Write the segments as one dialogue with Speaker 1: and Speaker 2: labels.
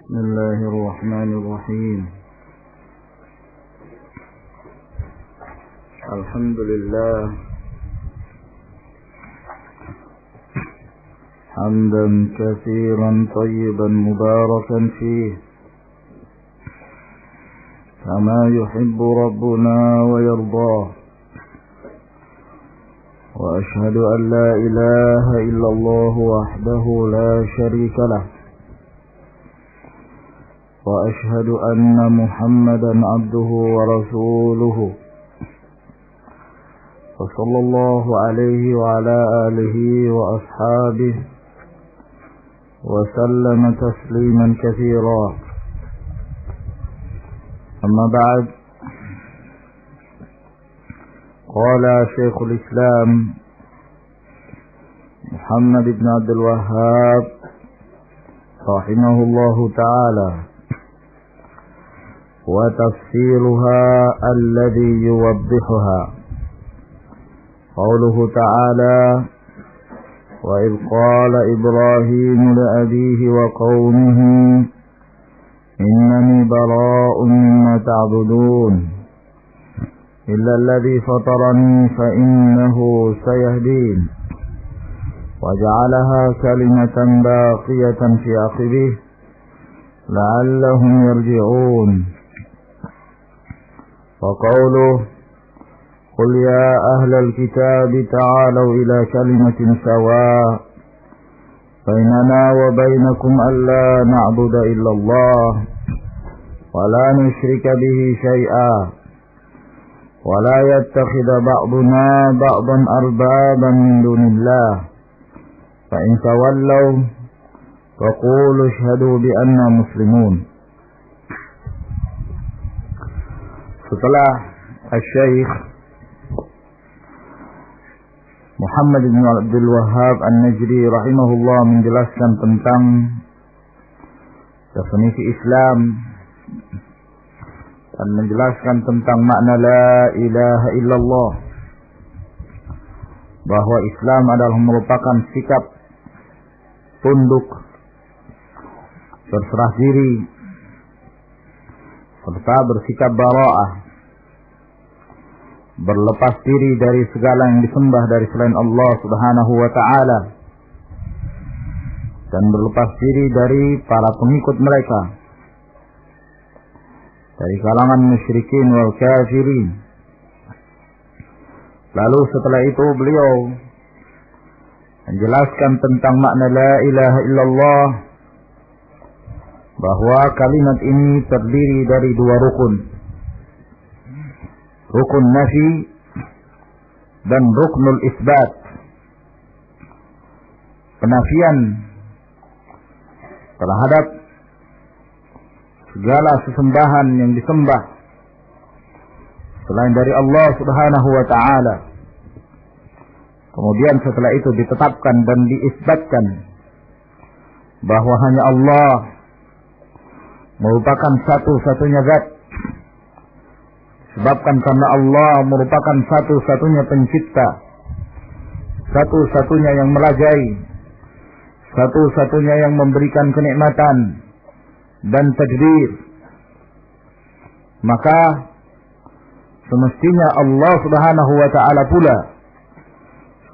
Speaker 1: بسم الله الرحمن الرحيم. الحمد لله حمدا كثيرا طيبا مباركا فيه كما يحب ربنا ويرضاه، وأشهد أن لا إله إلا الله وحده لا شريك له، وأشهد أن محمدا عبده ورسوله، وصلى الله عليه وعلى آله وأصحابه وسلم تسليما كثيرا. أما بعد، قال شيخ الإسلام محمد بن عبد الوهاب رحمه الله تعالى: وتفسيرها الذي يوضحها قوله تعالى: وإذ قال إبراهيم لأبيه وقومه إنني براء مما تعبدون إلا الذي فطرني فإنه سيهدين، وجعلها كلمة باقية في عقبه لعلهم يرجعون. وقوله: قل يا أهل الكتاب تعالوا إلى كلمة سواء بيننا وبينكم ألا نعبد إلا الله ولا نشرك به شيئا ولا يتخذ بعضنا بعضا أربابا من دون الله فإن تولوا فقولوا اشهدوا بأننا مسلمون. Setelah Syekh Muhammad bin Abdul Wahhab An-Najdi rahimahullah menjelaskan tentang definisi Islam dan menjelaskan tentang makna la ilaha illallah, bahwa Islam adalah merupakan sikap tunduk, berserah diri, serta bersikap bara'ah, berlepas diri dari segala yang disembah dari selain Allah Subhanahu wa ta'ala, dan berlepas diri dari para pengikut mereka dari kalangan musyrikin wal kafirin. Lalu setelah itu beliau menjelaskan tentang makna la ilaha illallah, bahwa kalimat ini terdiri dari dua rukun, rukun nafi dan ruknul isbat. Penafian terhadap segala sesembahan yang disembah selain dari Allah Subhanahu wa ta'ala. Kemudian setelah itu ditetapkan dan diisbatkan bahwa hanya Allah merupakan satu-satunya zat, sebabkan karena Allah merupakan satu-satunya pencipta, satu-satunya yang merajai, satu-satunya yang memberikan kenikmatan dan tadbir. Maka semestinya Allah Subhanahu wa ta'ala pula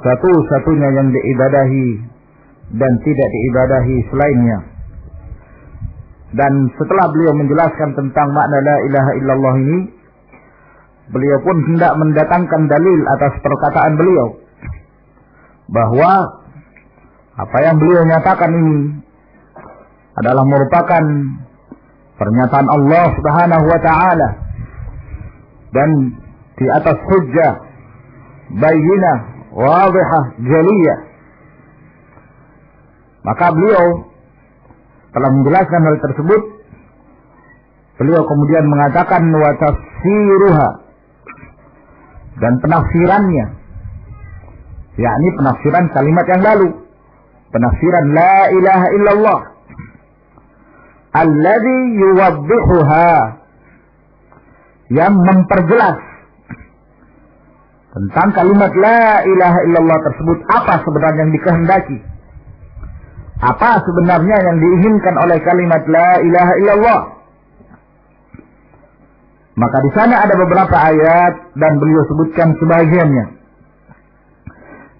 Speaker 1: satu-satunya yang diibadahi dan tidak diibadahi selainnya. Dan setelah beliau menjelaskan tentang makna la ilaha illallah ini, beliau pun hendak mendatangkan dalil atas perkataan beliau, bahwa apa yang beliau nyatakan ini adalah merupakan pernyataan Allah Subhanahu wa ta'ala dan di atas hujjah bayyinah wadihah jaliyah. Maka beliau telah menjelaskan hal tersebut. Beliau kemudian mengatakan wa tafsiruha, dan penafsirannya, yakni penafsiran kalimat yang lalu, penafsiran la ilaha illallah, alladhi yuwaddihuha, yang memperjelas tentang kalimat la ilaha illallah tersebut apa sebenarnya yang dikehendaki, apa sebenarnya yang diinginkan oleh kalimat la ilaha illallah. Maka di sana ada beberapa ayat dan beliau sebutkan sebagiannya.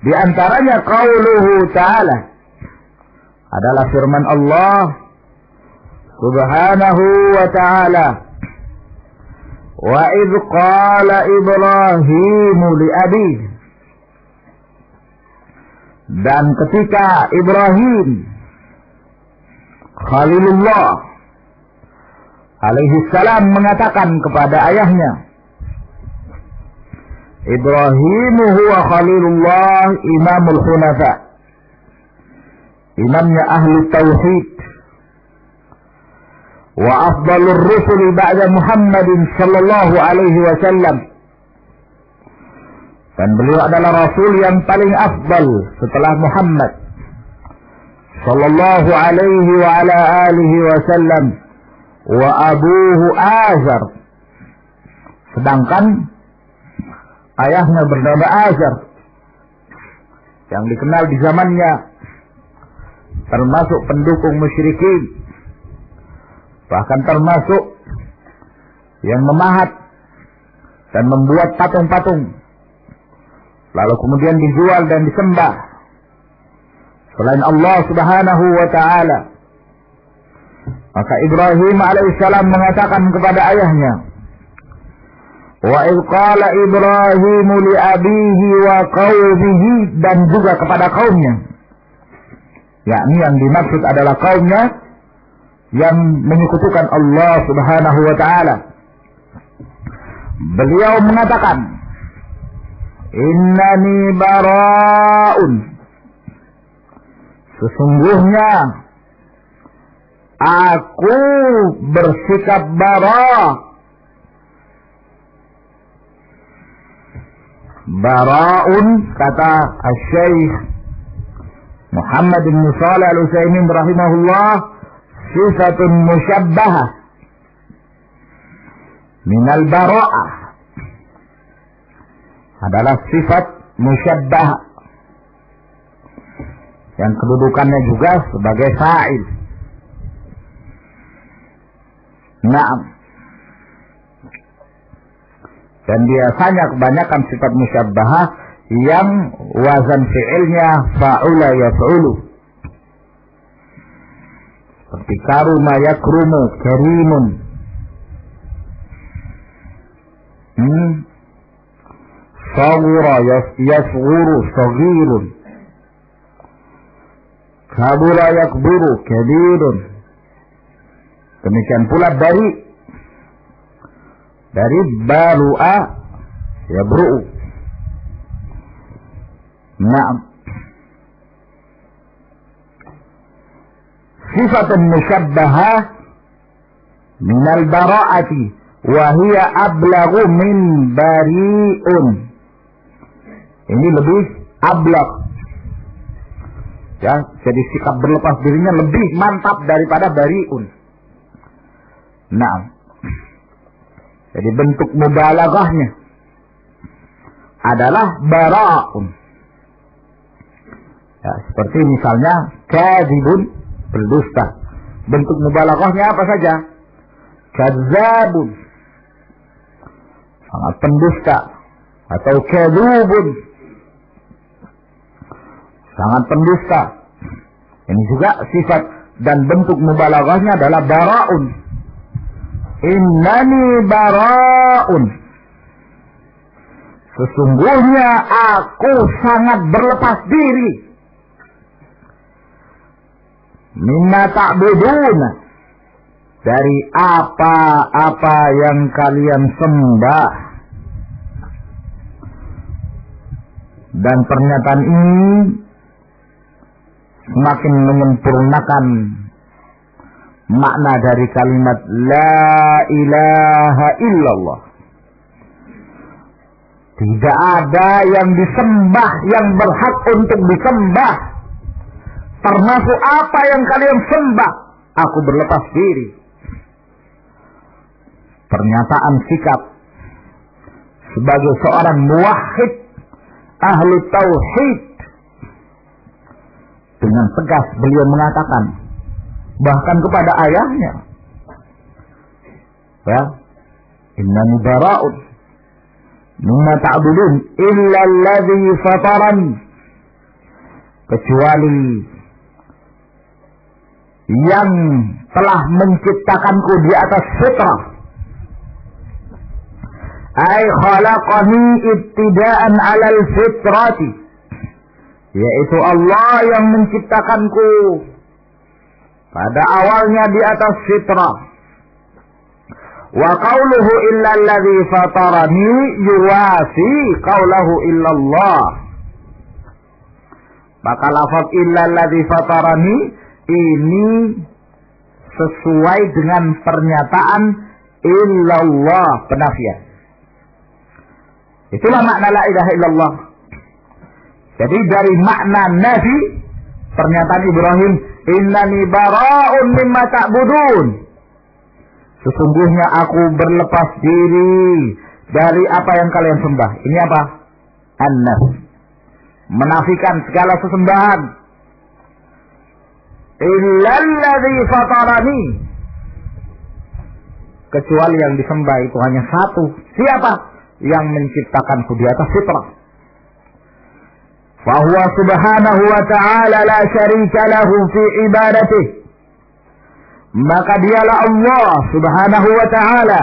Speaker 1: Di antaranya qauluhu ta'ala adalah firman Allah Subhanahu wa ta'ala, wa idh qala Ibrahimu li abihi, dan ketika Ibrahim Khalilullah alaihi salam mengatakan kepada ayahnya, Ibrahimu huwa Khalilullah imamul hunafa, imamnya ahli tauhid, wa afdalur rusuli ba'da Muhammadin sallallahu alaihi wasallam, dan beliau adalah rasul yang paling afdal setelah Muhammad sallallahu alaihi wa ala alihi wasallam, wa abuhu Azar, sedangkan ayahnya bernama Azar yang dikenal di zamannya termasuk pendukung musyrikin, bahkan termasuk yang memahat dan membuat patung-patung lalu kemudian dijual dan disembah selain Allah Subhanahu wa ta'ala. Maka Ibrahim alaihissalam mengatakan kepada ayahnya, wa idh qala Ibrahimu li abihi wa qaumihi, dan juga kepada kaumnya, yakni yang dimaksud adalah kaumnya yang menyekutukan Allah Subhanahu wa ta'ala. Beliau mengatakan, innani bara'un, sesungguhnya aku bersikap bara'. Bara'un, kata Syekh Muhammad bin Shalih Al-Utsaimin rahimahullah, sifatun musyabbahah minal bara'ah, adalah sifat musyabbah yang kedudukannya juga sebagai fa'il. Naam. Dan biasanya kebanyakan sifat musyabbahah yang wazan fi'ilnya fa'ula yaf'ulu, seperti karuma yakrumu karimun, saghura yasghuru saghirun, kabura yakburu kabirun. Demikian pula dari baru'a yabru'u. Naam. Sifatun musyabbahah minal bara'ati wa hiya ablaghu min bari'un. Ini lebih ablagh, ya, jadi sikap berlepas dirinya lebih mantap daripada bari'un. Naam. Jadi bentuk mubalaghahnya adalah bara'un. Ya, seperti misalnya kadzibun, berdusta. Bentuk mubalaghahnya apa saja? Kadzabun, sangat pendusta, atau kadzubun, sangat pendusta. Ini juga sifat dan bentuk mubalaghahnya adalah bara'un. Innani bara'un, sesungguhnya aku sangat berlepas diri, mimma ta'buduna, dari apa-apa yang kalian sembah. Dan pernyataan ini semakin menyempurnakan makna dari kalimat la ilaha illallah. Tidak ada yang disembah yang berhak untuk disembah, termasuk apa yang kalian sembah, aku berlepas diri. Pernyataan sikap sebagai seorang muwahhid, ahli tauhid, Dengan tegas beliau mengatakan, bahkan kepada ayahnya, ya, innani bara'un mimma ta'budun illa alladhi fatarani, kecuali yang telah menciptakanku di atas fitrah. Ay khalaqani ibtida'an 'alal fitrati, yaitu Allah yang menciptakanku pada awalnya di atas fitrah. Wa qawluhu illa alladhi fatarani yuwasi qawlahu illallah. Maka lafaz illa alladhi fatarani ini sesuai dengan pernyataan illallah, penafian. Itulah makna la ilaha illallah. Jadi dari makna nafi, pernyataan Ibrahim, innani bara'un mimma ta'budun, sesungguhnya aku berlepas diri dari apa yang kalian sembah. Ini apa? An-nafi, menafikan segala sesembahan. Illalladzi fatarani, kecuali yang disembah itu hanya satu. Siapa? Yang menciptakanku di atas fitrah. Fahuwa subhanahu wa ta'ala la syarika lahu fi ibadatih, maka dialah Allah subhanahu wa ta'ala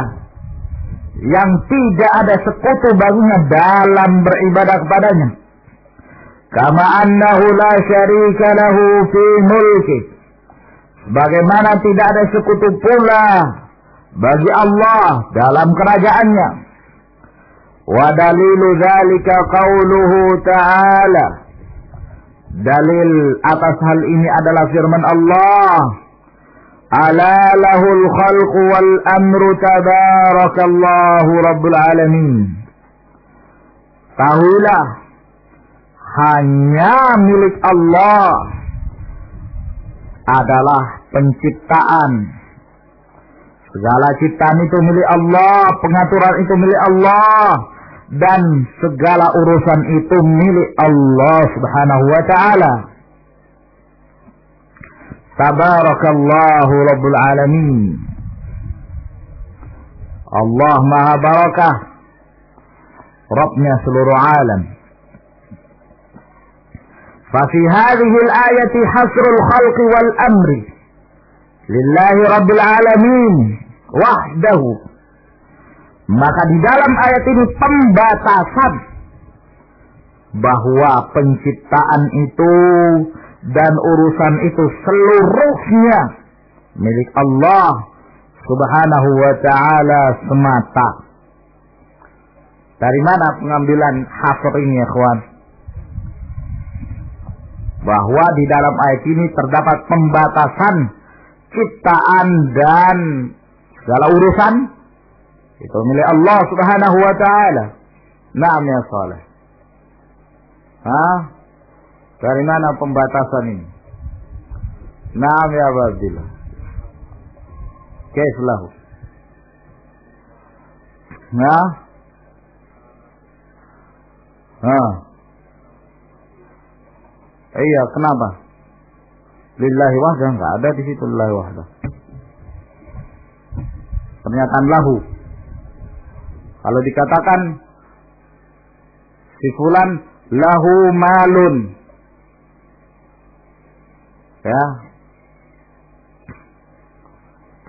Speaker 1: yang tidak ada sekutu baginya dalam beribadah kepadanya. Kama annahu la syarika lahu fi mulki, bagaimana tidak ada sekutu pula bagi Allah dalam kerajaannya. Wa dalilu dzalika qauluhu ta'ala, dalil atas hal ini adalah firman Allah, ala lahul khalqu wal amru tabarakallahu rabbul alamin. Tahuilah, hanya milik Allah adalah penciptaan. Segala ciptaan itu milik Allah, pengaturan itu milik Allah, dan segala urusan itu milik Allah subhanahu wa ta'ala. Tabarakallahu rabbul alamin. Allah maha barakah, Rabbnya seluruh alam. Fafi hadhihi al-ayati hasrul khalqi wal amri lillahi rabbil alamin wahdahu. Maka di dalam ayat ini pembatasan bahwa penciptaan itu dan urusan itu seluruhnya milik Allah subhanahu wa ta'ala semata. Dari mana pengambilan hasr ini ya kawan? Bahwa di dalam ayat ini terdapat pembatasan ciptaan dan segala urusan itu milik Allah subhanahu wa ta'ala. Naam ya salih. Dari mana pembatasan ini? Naam ya Abdillah. Kaif lahu? Iya, kenapa? Lillahi wahdah, enggak ada di situ lillahi wahdah. Pernyataan lahu. Kalau dikatakan si fulan lahu malun, ya,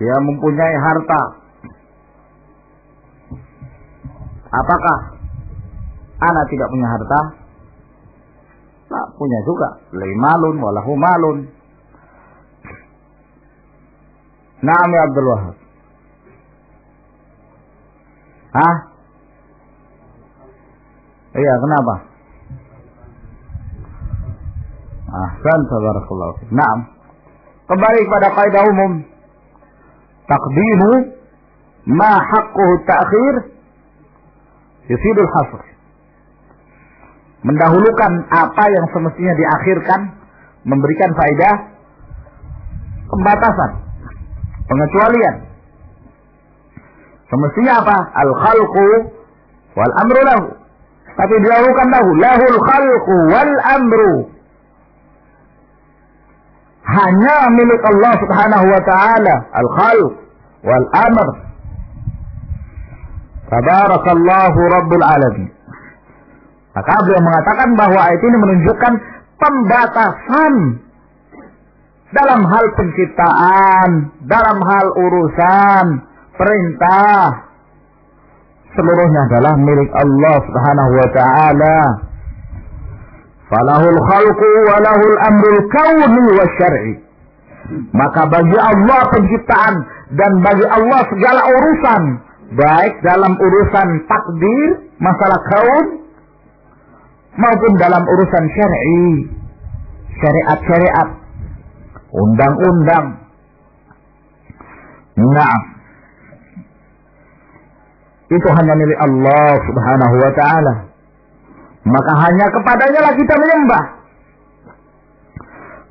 Speaker 1: dia mempunyai harta. Apakah ana tidak punya harta? Tak punya juga. Lai malun walahu malun. Naam ya Abdul Wahab. Iya, kenapa? Ahsan, tabarakallah. Naam. Kembali kepada kaidah umum. Taqdimu ma haqquhu ta'khir yufidul hasr. Mendahulukan apa yang semestinya diakhirkan memberikan faedah pembatasan, pengecualian. Semestinya apa? Al-khalqu wal amru lahu. Tapi didahulukan lahu. Lahul khalqu wal amru. hanya milik Allah Subhanahu wa taala, al-khalq wal amr. Tabarakallahu rabbul alamin. Maka beliau mengatakan bahwa ayat ini menunjukkan pembatasan dalam hal penciptaan, dalam hal urusan perintah, seluruhnya adalah milik Allah Subhanahu wa taala. Falahul khalqu wa lahul amrul kauni wasyar'i. Maka bagi Allah penciptaan dan bagi Allah segala urusan, baik dalam urusan takdir, masalah kaun, maupun dalam urusan syar'i, syariat-syariat, undang-undang. Nah, itu hanya milik Allah Subhanahu wa taala. Maka hanya kepadanya lah kita menyembah.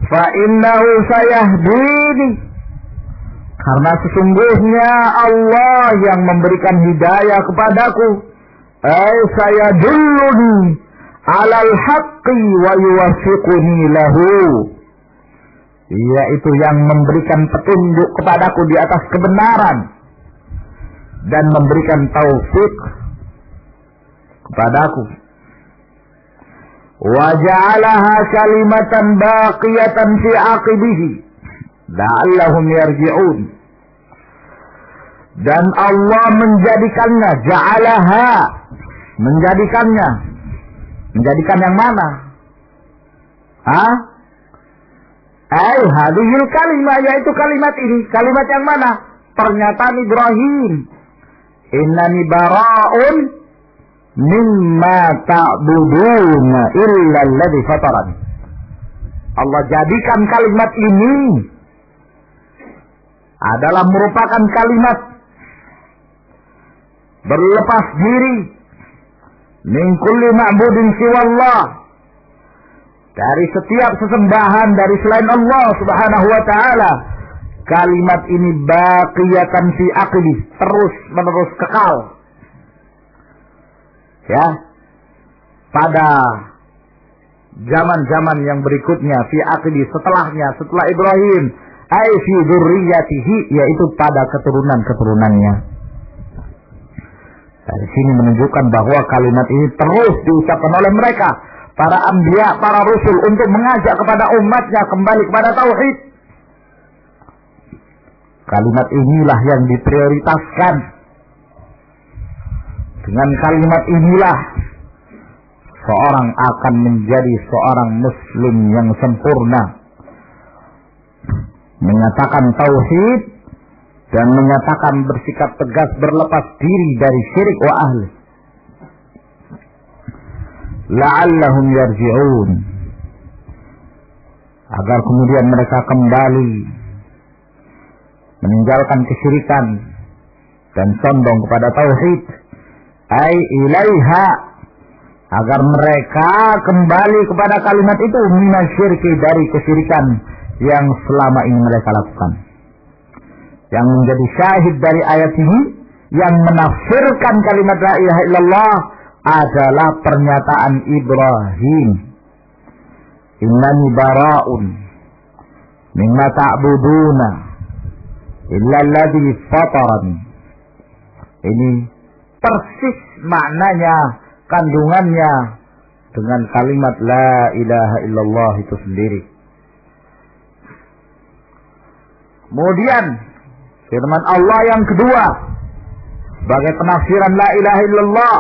Speaker 1: Fa innahu sayahdini. Karena sesungguhnya Allah yang memberikan hidayah kepadaku. Saya dulluni alal haqqi wa yuwaffiquni lahu. Yaitu yang memberikan petunjuk kepadaku di atas kebenaran dan memberikan taufik kepadaku. Wa ja'alaha kalimatan baqiyatan fi aqibihi la'allahum yarji'un. Dan Allah menjadikannya, ja'alaha, menjadikan yang mana? Hadhil kalimah, yaitu kalimat ini. Kalimat yang mana? Pernyataan Ibrahim. Innani bara'un mimma ta'buduna illa alladhi fatarani. Allah jadikan kalimat ini adalah merupakan kalimat berlepas diri min kulli ma'budin siwallah, dari setiap sesembahan dari selain Allah Subhanahu wa taala. Kalimat ini baqiyatan fi aqli, terus menerus kekal. Ya, pada zaman-zaman yang berikutnya, fi aqli, setelahnya, setelah Ibrahim, ai fi dzurriyyatihi, yaitu pada keturunan-keturunannya. Dari sini menunjukkan bahwa kalimat ini terus diucapkan oleh mereka, para anbiya, para rasul, untuk mengajak kepada umatnya kembali kepada tauhid. Kalimat inilah yang diprioritaskan. Dengan kalimat inilah seorang akan menjadi seorang muslim yang sempurna, menyatakan tauhid dan menyatakan bersikap tegas berlepas diri dari syirik wa ahli. La'allahum yarji'un, agar kemudian mereka kembali meninggalkan kesyirikan dan condong kepada tauhid. Ai ilaiha, agar mereka kembali kepada kalimat itu, minasyirki, dari kesyirikan yang selama ini mereka lakukan. Yang menjadi syahid dari ayat ini, yang menafsirkan kalimat la ilaha illallah, adalah pernyataan Ibrahim. Innani bara'un mimma ta'buduna illa alladhi fatarani. Ini persis maknanya, kandungannya dengan kalimat la ilaha illallah itu sendiri. Kemudian firman Allah yang kedua sebagai penafsiran la ilaha illallah,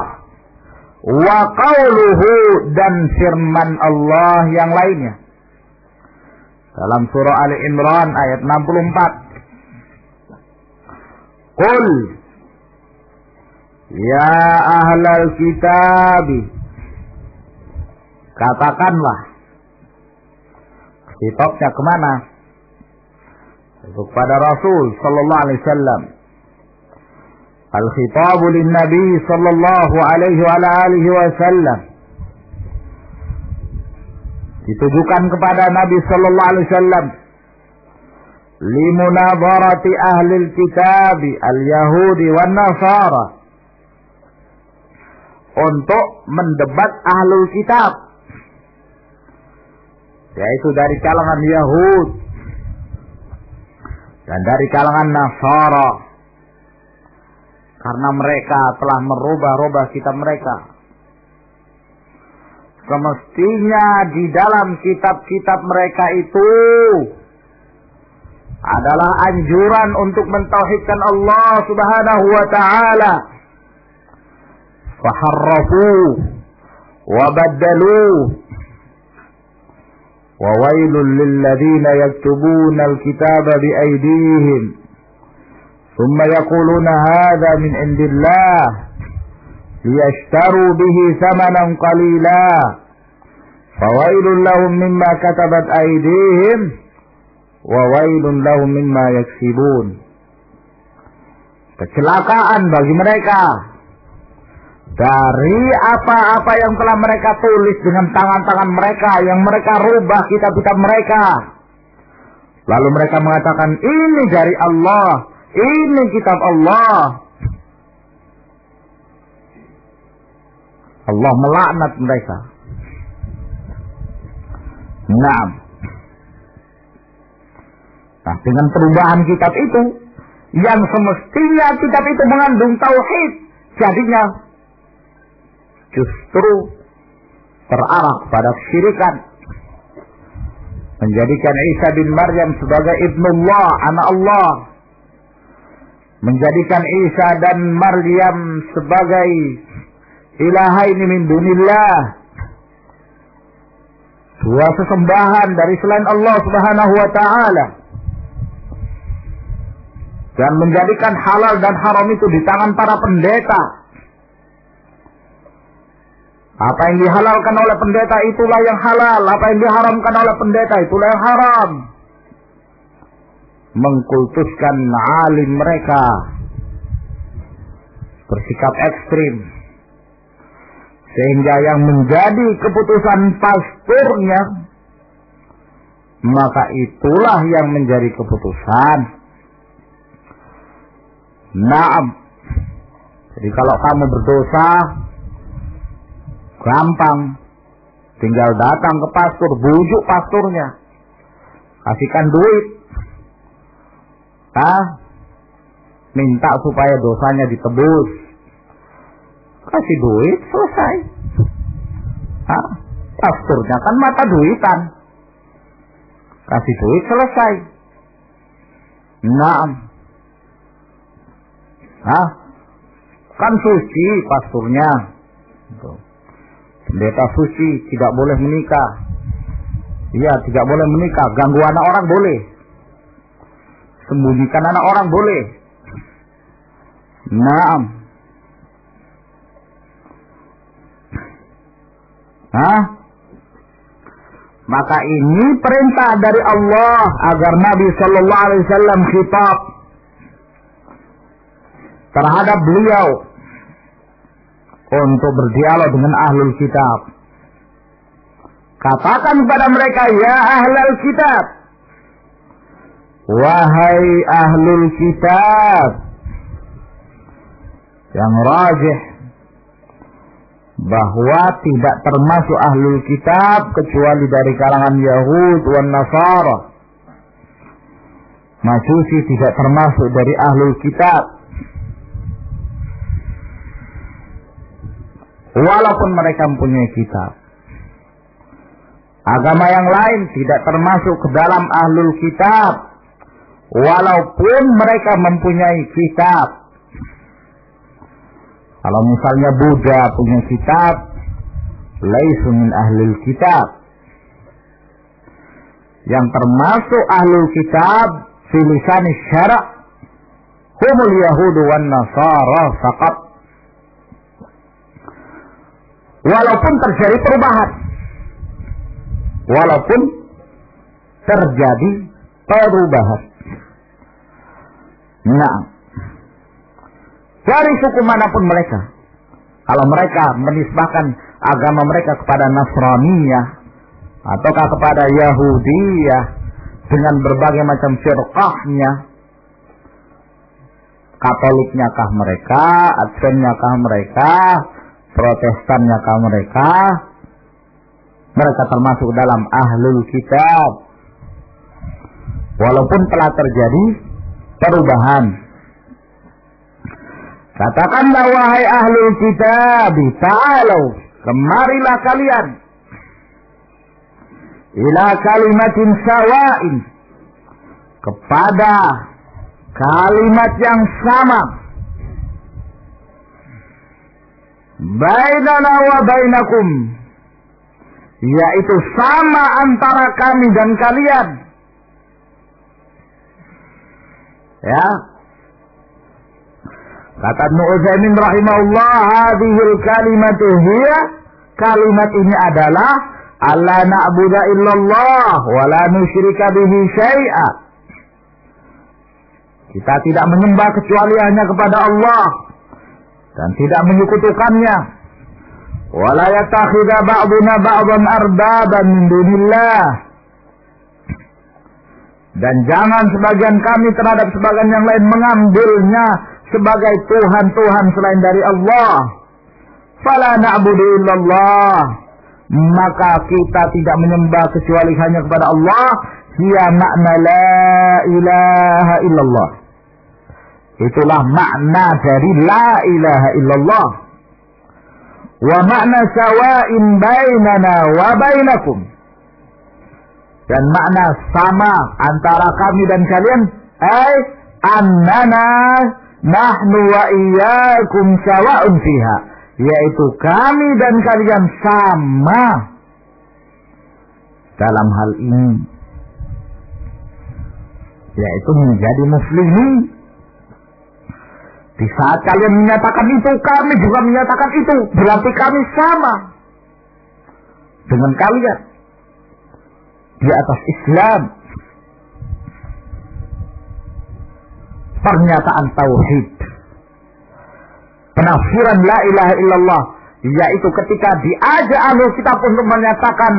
Speaker 1: wa qauluhu, dan firman Allah yang lainnya dalam surah Ali Imran ayat 64. Qul ya ahlal kitabi, katakanlah. Khitabnya kemana? Kepada Rasul sallallahu alaihi wasallam. Al-khitabu lin Nabi sallallahu alaihi wa alihi wasallam, ditujukan kepada Nabi sallallahu alaihi wasallam, limunadharati ahlil kitabi al-yahudi wan nasara, untuk mendebat ahlul kitab, yaitu dari kalangan Yahud dan dari kalangan Nasara, karena mereka telah merubah-rubah kitab mereka. Semestinya di dalam kitab-kitab mereka itu adalah anjuran untuk mentauhidkan Allah Subhanahu wa ta'ala. Faharrafu wa baddalu wa wailul lilladzina yaktubuna alkitaba biaydihim thumma yaquluna hadha min indillah liyashtaru bihi thamanan qalila fawailul lahum mimma katabat aydihim wa wailun lahum mimma yaksibun. Kecelakaan bagi mereka dari apa-apa yang telah mereka tulis dengan tangan-tangan mereka, yang mereka rubah kitab-kitab mereka. Lalu mereka mengatakan ini dari Allah, ini kitab Allah. Allah melaknat mereka. Nah, dengan perubahan kitab itu, yang semestinya kitab itu mengandung tauhid, jadinya justru terarah pada kesyirikan. Menjadikan Isa bin Maryam sebagai ibnullah, anak Allah. Menjadikan Isa dan Maryam sebagai ilahaini min dunillah, dua sesembahan dari selain Allah Subhanahu wa ta'ala. Dan menjadikan halal dan haram itu di tangan para pendeta. Apa yang dihalalkan oleh pendeta itulah yang halal, apa yang diharamkan oleh pendeta itulah yang haram. Mengkultuskan alim mereka, bersikap ekstrim, sehingga yang menjadi keputusan pastornya, maka itulah yang menjadi keputusan. Naam. Jadi kalau kamu berdosa, gampang, tinggal datang ke pastor, bujuk pastornya, kasihkan duit, minta supaya dosanya ditebus, kasih duit, selesai. Pastornya kan mata duitan, kasih duit, selesai. Naam. Kan suci pastornya, pendeta suci, tidak boleh menikah. Iya, tidak boleh menikah. Ganggu anak orang boleh, sembunyikan anak orang boleh. Naam. Maka ini perintah dari Allah agar Nabi Sallallahu Alaihi Wasallam khitab terhadap beliau untuk berdialog dengan ahlul kitab. Katakan kepada mereka, ya ahlul kitab, wahai ahlul kitab. Yang rajih bahwa tidak termasuk ahlul kitab kecuali dari kalangan Yahud wan Nasara. Majusi tidak termasuk dari ahlul kitab, walaupun mereka mempunyai kitab. Agama yang lain tidak termasuk ke dalam ahlul kitab, walaupun mereka mempunyai kitab. Kalau misalnya Buddha punya kitab, laisu min ahlul kitab. Yang termasuk ahlul kitab fi lisan syara' humul yahudu wan nasara faqat. Walaupun terjadi perubahan, walaupun terjadi perubahan. Nah, dari suku manapun mereka, kalau mereka menisbahkan agama mereka kepada Nasraniyah ataukah kepada Yahudiyah dengan berbagai macam firqahnya, Katoliknya kah mereka, Adventnya kah mereka, Protestannya kah mereka, mereka termasuk dalam ahlul kitab. Walaupun telah terjadi perubahan. Katakanlah wahai ahlul kitab, ta'alu, kemarilah kalian ila kalimatin sawa'in, kepada kalimat yang sama, bainana wa bainakum, yaitu sama antara kami dan kalian. Ya, kata Ibnu Utsaimin rahimahullah, hadhil kalimatu hiya, kalimat ini adalah alla na'budu illallah wa la nusyrika bihi syai'a. Kita tidak menyembah kecuali hanya kepada Allah dan tidak menyekutukannya. Wa la yattakhidha ba'duna ba'dan arbaban min dunillah. Dan jangan sebagian kami terhadap sebagian yang lain mengambilnya sebagai Tuhan-Tuhan selain dari Allah. Fala na'budu illallah, maka kita tidak menyembah kecuali hanya kepada Allah. Hiya makna la ilaha illallah. Itulah makna dari la ilaha illallah. Wa makna sawa'in bainana wa bainakum, dan makna sama antara kami dan kalian, ay annana nahnu wa iyyakum sawa'un fiha, yaitu kami dan kalian sama dalam hal ini, yaitu menjadi muslimin. Di saat kalian menyatakan itu, kami juga menyatakan itu, berarti kami sama dengan kalian di atas Islam. Pernyataan tauhid, penafsiran la ilaha illallah, yaitu ketika diajak ahlul kitab untuk menyatakan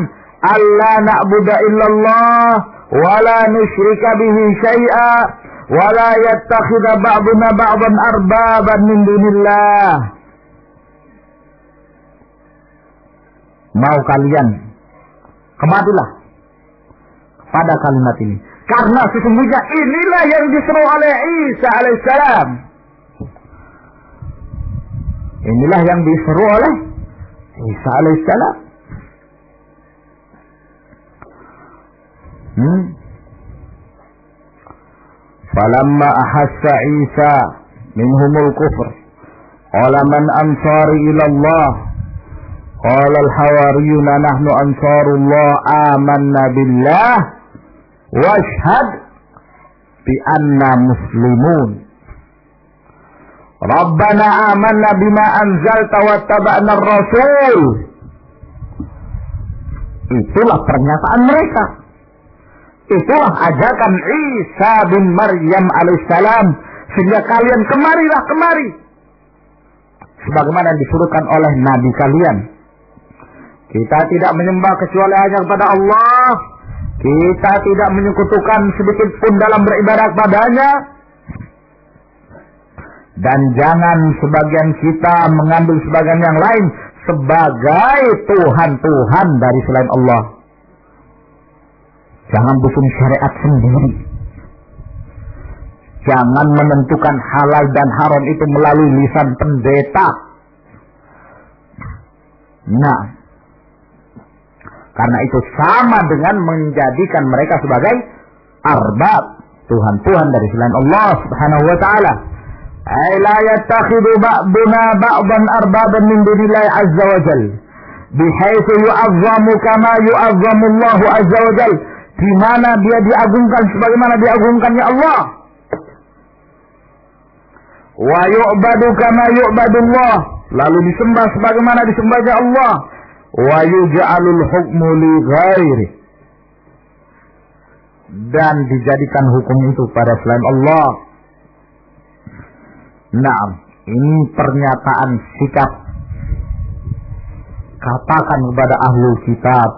Speaker 1: alla na'budu illallah wa la nusyrika bihi syai'a wa la yattakhidha ba'duna ba'dan arbaban min dunillah. Mau kalian kematilah pada kalimat ini, karena sesungguhnya inilah yang diseru oleh Isa alaihissalam. Inilah yang diseru oleh Isa alaihissalam. Falamma ahassa Isa minhumul kufr, qala man ansari ila Allah, qala al-hawariyuna nahnu ansarullah amanna billah washhad bi anna muslimun. Rabbana amanna bima anzalta wattaba'na ar-rasul. Itulah pernyataan mereka. Itulah ajakan Isa bin Maryam alaihissalam. Sehingga kalian kemarilah kemari, sebagaimana disuruhkan oleh Nabi kalian. Kita tidak menyembah kecuali hanya kepada Allah. Kita tidak menyekutukan sedikit pun dalam beribadah padanya. Dan jangan sebagian kita mengambil sebagian yang lain sebagai Tuhan-Tuhan dari selain Allah. Jangan bikin syariat sendiri. Jangan menentukan halal dan haram itu melalui lisan pendeta. Nah, karena itu sama dengan menjadikan mereka sebagai arbab, Tuhan-Tuhan dari selain Allah subhanahu wa ta'ala. Ay la yattakhidhu ba'duna ba'dan arbaban min dunillahi azza wa jal, bihaitsu yu'azzamu kama yu'azzamu Allah azza wa jal, di mana dia diagungkan sebagaimana diagungkannya Allah. Wa yu'badu kama yu'badullah, lalu disembah sebagaimana disembahnya Allah. Wa yuj'alul hukmu li ghairi, dan dijadikan hukum itu pada selain Allah. Nah, ini pernyataan sikap. Katakan kepada ahlul kitab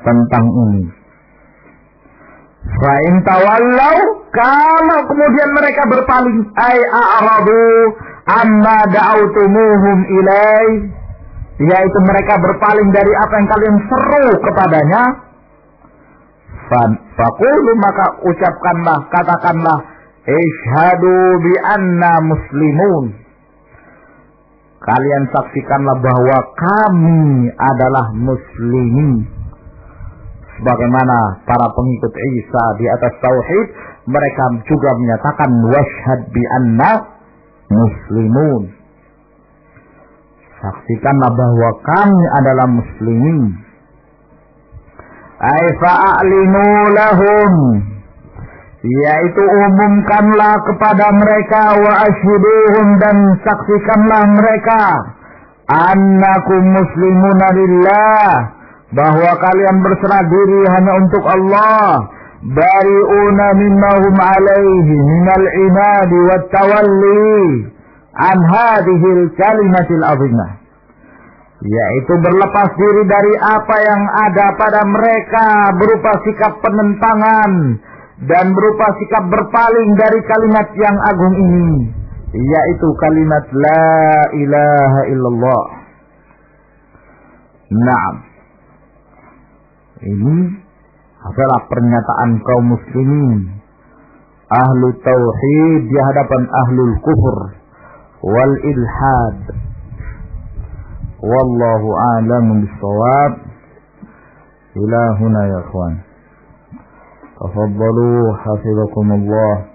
Speaker 1: tentang ini. Fa in tawallau, kalau kemudian mereka berpaling, ay a'radu amma da'autumuhum ilai, yaitu mereka berpaling dari apa yang kalian seru kepadanya. Faqulu, maka ucapkanlah, katakanlah, isyhadu bi anna muslimun. Kalian saksikanlah bahwa kami adalah muslimin. Sebagaimana para pengikut Isa di atas tauhid, mereka juga menyatakan washhad bi anna muslimun. Saksikanlah bahwa kami adalah muslimin. Ay fa'alinu lahum, yaitu umumkanlah kepada mereka, wa asyhiduhum, dan saksikanlah mereka, annakum muslimuna lillah, bahwa kalian berserah diri hanya untuk Allah, bari'una mimmahum alaihi minal inadi wat tawalli an hadhil kalimatil azimah, yaitu berlepas diri dari apa yang ada pada mereka berupa sikap penentangan dan berupa sikap berpaling dari kalimat yang agung ini, yaitu kalimat la ilaha illallah. Naam, ini adalah pernyataan kaum muslimin ahlu tauhid di hadapan ahlul kufur wal ilhad. Wallahu a'lamu bis-shawab. Ila huna ya ikhwan. Tafaddalu hafizakumullah.